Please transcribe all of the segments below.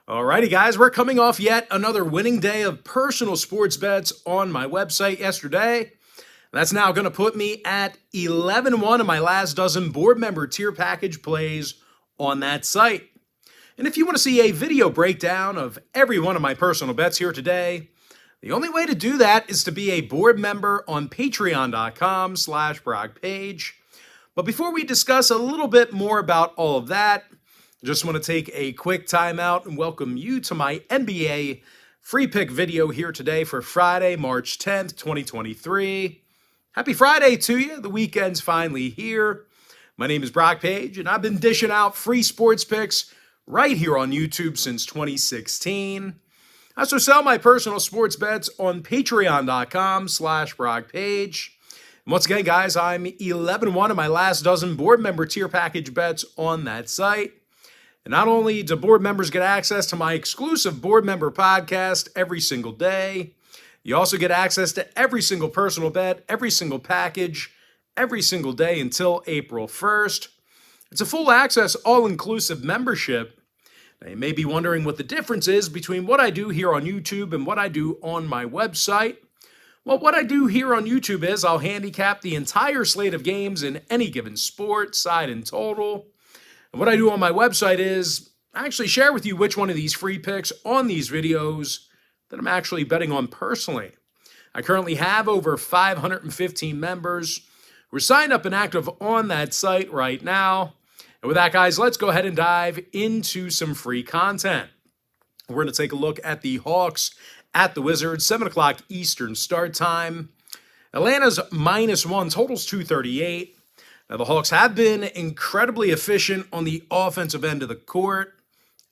Alrighty, guys, we're coming off yet another winning day of personal sports bets on my website yesterday. That's now going to put me at 11-1 of my last dozen board member tier package plays on that site. And if you want to see a video breakdown of every one of my personal bets here today, the only way to do that is to be a board member on patreon.com/BrockPage. But before we discuss a little bit more about all of that, I just want to take a quick time out and welcome you to my NBA free pick video here today for Friday, March 10th, 2023. Happy Friday to you. The weekend's finally here. My name is Brock Page, and I've been dishing out free sports picks right here on YouTube since 2016. I also sell my personal sports bets on patreon.com/BrockPage. And once again, guys, I'm 11-1 of my last dozen board member tier package bets on that site. And not only do board members get access to my exclusive board member podcast every single day, you also get access to every single personal bet, every single package, every single day until April 1st. It's a full access, all-inclusive membership. Now, you may be wondering what the difference is between what I do here on YouTube and what I do on my website. Well, what I do here on YouTube is I'll handicap the entire slate of games in any given sport, side and total. And what I do on my website is I actually share with you which one of these free picks on these videos that I'm actually betting on personally. I currently have over 515 members who are signed up and active on that site right now. And with that, guys, let's go ahead and dive into some free content. We're going to take a look at the Hawks at the Wizards, 7 o'clock Eastern start time. Atlanta's -1, totals 238. Now, the Hawks have been incredibly efficient on the offensive end of the court,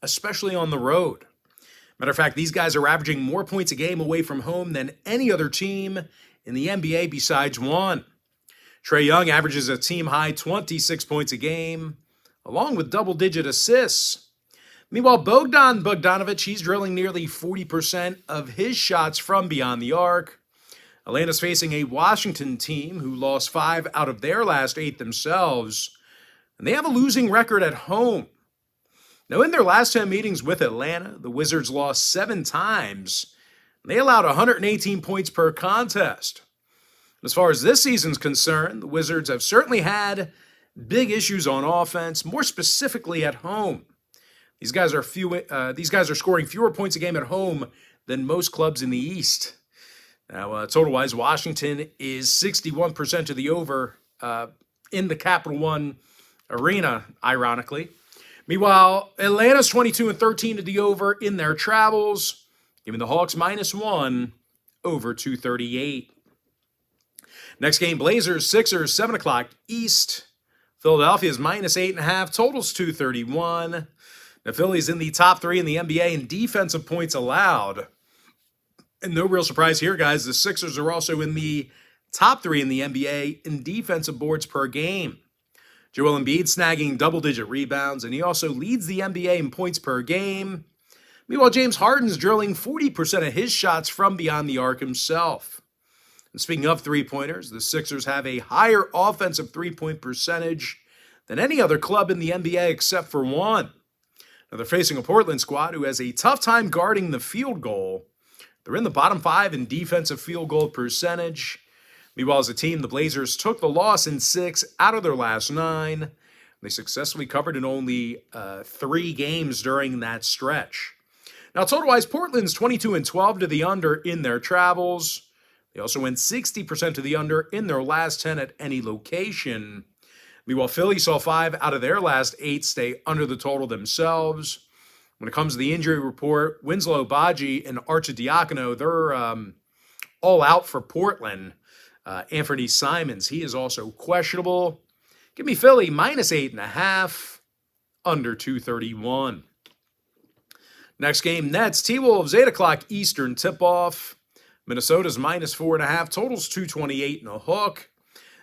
especially on the road. Matter of fact, these guys are averaging more points a game away from home than any other team in the NBA besides one. Trae Young averages a team-high 26 points a game, along with double-digit assists. Meanwhile, Bogdan Bogdanovic, he's drilling nearly 40% of his shots from beyond the arc. Atlanta's facing a Washington team who lost 5 out of their last 8 themselves, and they have a losing record at home. Now, in their last 10 meetings with Atlanta, the Wizards lost 7 times, and they allowed 118 points per contest. As far as this season's concerned, the Wizards have certainly had big issues on offense, more specifically at home. These guys are scoring fewer points a game at home than most clubs in the East. Now, total-wise, Washington is 61% to the over in the Capital One Arena, ironically. Meanwhile, Atlanta's 22-13 to the over in their travels, giving the Hawks -1 over 238. Next game, Blazers, Sixers, 7 o'clock East. Philadelphia's -8.5, totals 231. Now, Philly's in the top 3 in the NBA in defensive points allowed. And no real surprise here, guys, the Sixers are also in the top 3 in the NBA in defensive boards per game. Joel Embiid snagging double-digit rebounds, and he also leads the NBA in points per game. Meanwhile, James Harden's drilling 40% of his shots from beyond the arc himself. And speaking of three-pointers, the Sixers have a higher offensive three-point percentage than any other club in the NBA except for one. Now, they're facing a Portland squad who has a tough time guarding the field goal. They're in the bottom 5 in defensive field goal percentage. Meanwhile, as a team, the Blazers took the loss in 6 out of their last 9. They successfully covered in only 3 games during that stretch. Now, total-wise, Portland's 22-12 to the under in their travels. They also went 60% to the under in their last 10 at any location. Meanwhile, Philly saw 5 out of their last 8 stay under the total themselves. When it comes to the injury report, Winslow, Badji, and Arcidiacono, they're all out for Portland. Anthony Simons, he is also questionable. Give me Philly -8.5, under 231. Next game, Nets, T-Wolves, 8 o'clock Eastern tip-off. Minnesota's -4.5, totals 228 and a hook.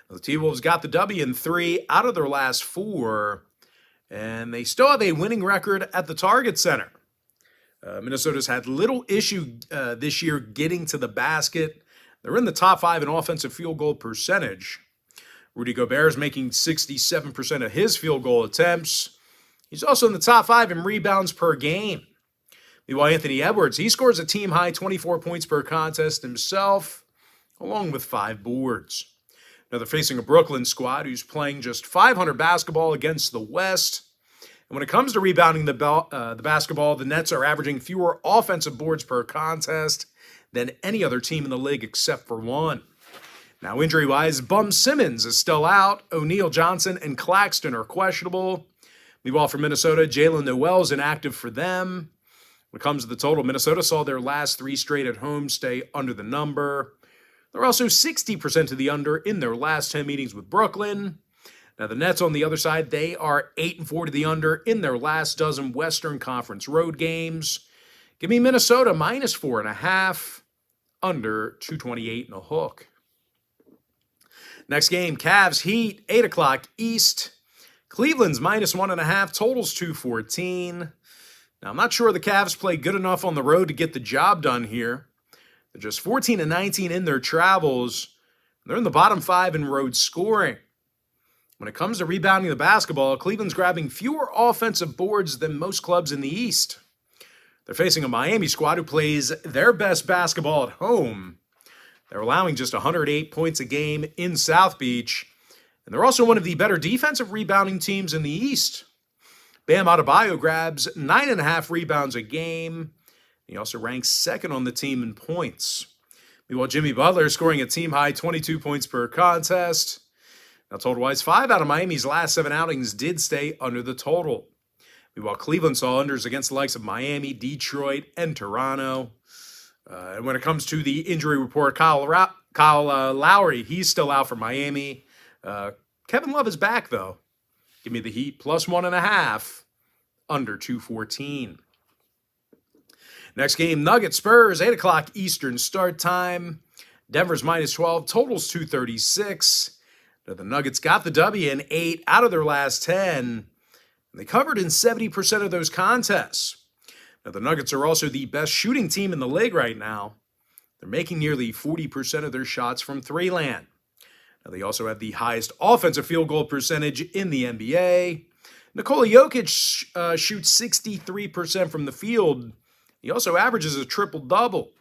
The T-Wolves got the W in 3 out of their last 4. And they still have a winning record at the Target Center. Minnesota's had little issue this year getting to the basket. They're in the top 5 in offensive field goal percentage. Rudy Gobert is making 67% of his field goal attempts. He's also in the top 5 in rebounds per game. Meanwhile, Anthony Edwards, he scores a team-high 24 points per contest himself, along with 5 boards. Now they're facing a Brooklyn squad who's playing just .500 basketball against the West. And when it comes to rebounding the basketball, the Nets are averaging fewer offensive boards per contest than any other team in the league except for one. Now, injury-wise, Bum Simmons is still out. O'Neal, Johnson, and Claxton are questionable. Meanwhile, for Minnesota, Jalen Noel is inactive for them. When it comes to the total, Minnesota saw their last 3 straight at home stay under the number. They're also 60% to the under in their last 10 meetings with Brooklyn. Now, the Nets, on the other side, they are 8-4 to the under in their last dozen Western Conference road games. Give me Minnesota -4.5, under 228 and a hook. Next game, Cavs Heat, 8 o'clock East. Cleveland's -1.5, totals 214. Now, I'm not sure the Cavs play good enough on the road to get the job done here. They're just 14-19 in their travels. They're in the bottom 5 in road scoring. When it comes to rebounding the basketball, Cleveland's grabbing fewer offensive boards than most clubs in the East. They're facing a Miami squad who plays their best basketball at home. They're allowing just 108 points a game in South Beach. And they're also one of the better defensive rebounding teams in the East. Bam Adebayo grabs 9.5 rebounds a game. He also ranks second on the team in points. Meanwhile, Jimmy Butler scoring a team-high 22 points per contest. Now, total-wise, 5 out of Miami's last 7 outings did stay under the total. Meanwhile, Cleveland saw unders against the likes of Miami, Detroit, and Toronto. And when it comes to the injury report, Kyle Lowry, he's still out for Miami. Kevin Love is back, though. Give me the Heat +1.5, under 214. Next game, Nuggets Spurs, 8 o'clock Eastern start time. Denver's -12, totals 236. Now, the Nuggets got the W in 8 out of their last 10. And they covered in 70% of those contests. Now, the Nuggets are also the best shooting team in the league right now. They're making nearly 40% of their shots from three-land. Now, they also have the highest offensive field goal percentage in the NBA. Nikola Jokic shoots 63% from the field. He also averages a triple-double.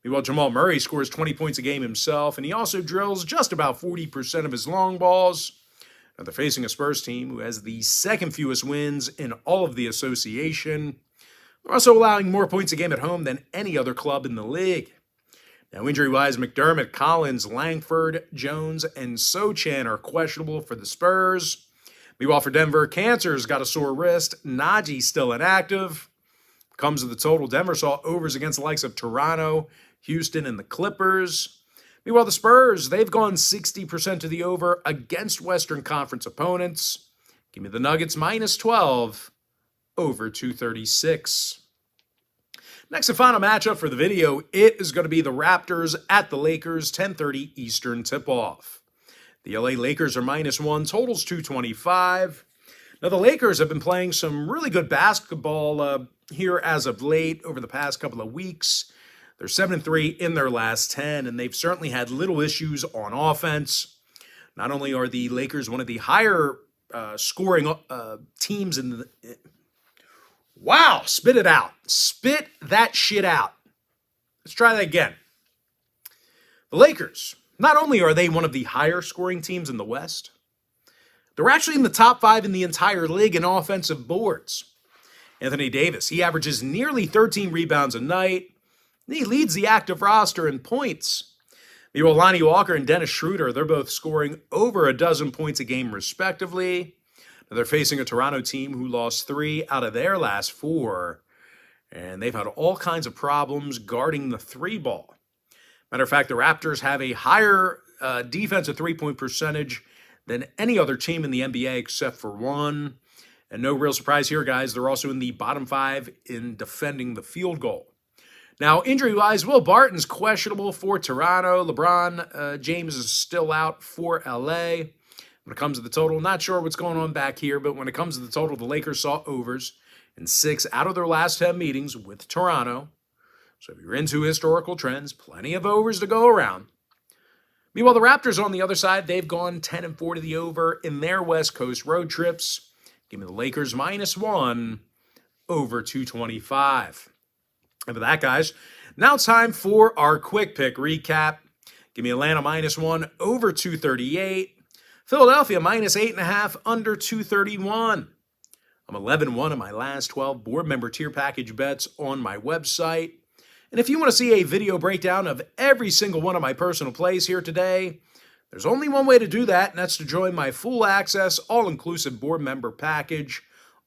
Meanwhile, Jamal Murray scores 20 points a game himself, and he also drills just about 40% of his long balls. Now, they're facing a Spurs team who has the second fewest wins in all of the association. They're also allowing more points a game at home than any other club in the league. Now, injury-wise, McDermott, Collins, Langford, Jones, and Sochan are questionable for the Spurs. Meanwhile, for Denver, Cantor's got a sore wrist. Najee's still inactive. Comes to the total, Denver saw overs against the likes of Toronto, Houston, and the Clippers. Meanwhile, the Spurs, they've gone 60% to the over against Western Conference opponents. Give me the Nuggets -12, over 236. Next and final matchup for the video, it is going to be the Raptors at the Lakers, 10:30 Eastern tip-off. The LA Lakers are -1, totals 225. Now, the Lakers have been playing some really good basketball here as of late over the past couple of weeks. They're 7-3 in their last 10, and they've certainly had little issues on offense. Not only are the Lakers one of the higher scoring teams in the... Wow, spit it out. Spit that shit out. Let's try that again. The Lakers, not only are they one of the higher scoring teams in the West, they're actually in the top 5 in the entire league in offensive boards. Anthony Davis, he averages nearly 13 rebounds a night. He leads the active roster in points. Meanwhile, Lonnie Walker and Dennis Schroeder, they're both scoring over a dozen points a game respectively. Now, they're facing a Toronto team who lost 3 out of their last 4. And they've had all kinds of problems guarding the 3-ball. Matter of fact, the Raptors have a higher defensive three-point percentage than any other team in the NBA except for one. And no real surprise here, guys. They're also in the bottom 5 in defending the field goal. Now, injury-wise, Will Barton's questionable for Toronto. LeBron James is still out for LA. When it comes to the total, not sure what's going on back here, but when it comes to the total, the Lakers saw overs in 6 out of their last 10 meetings with Toronto. So if you're into historical trends, plenty of overs to go around. Meanwhile, the Raptors on the other side, they've gone 10-4 to the over in their West Coast road trips. Give me the Lakers -1, over 225. And with that, guys, now it's time for our quick pick recap. Give me Atlanta -1 over 238. Philadelphia -8.5 under 231. I'm 11-1 in my last 12 board member tier package bets on my website. And if you want to see a video breakdown of every single one of my personal plays here today, there's only one way to do that, and that's to join my full access, all-inclusive board member package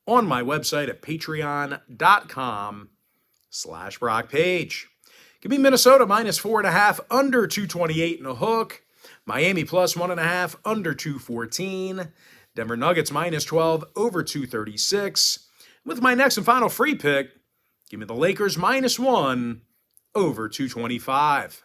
on my website at patreon.com/BrockPage. Give me Minnesota -4.5 under 228 and a hook. Miami +1.5 under 214. Denver Nuggets -12 over 236. With my next and final free pick, give me the Lakers -1 over 225.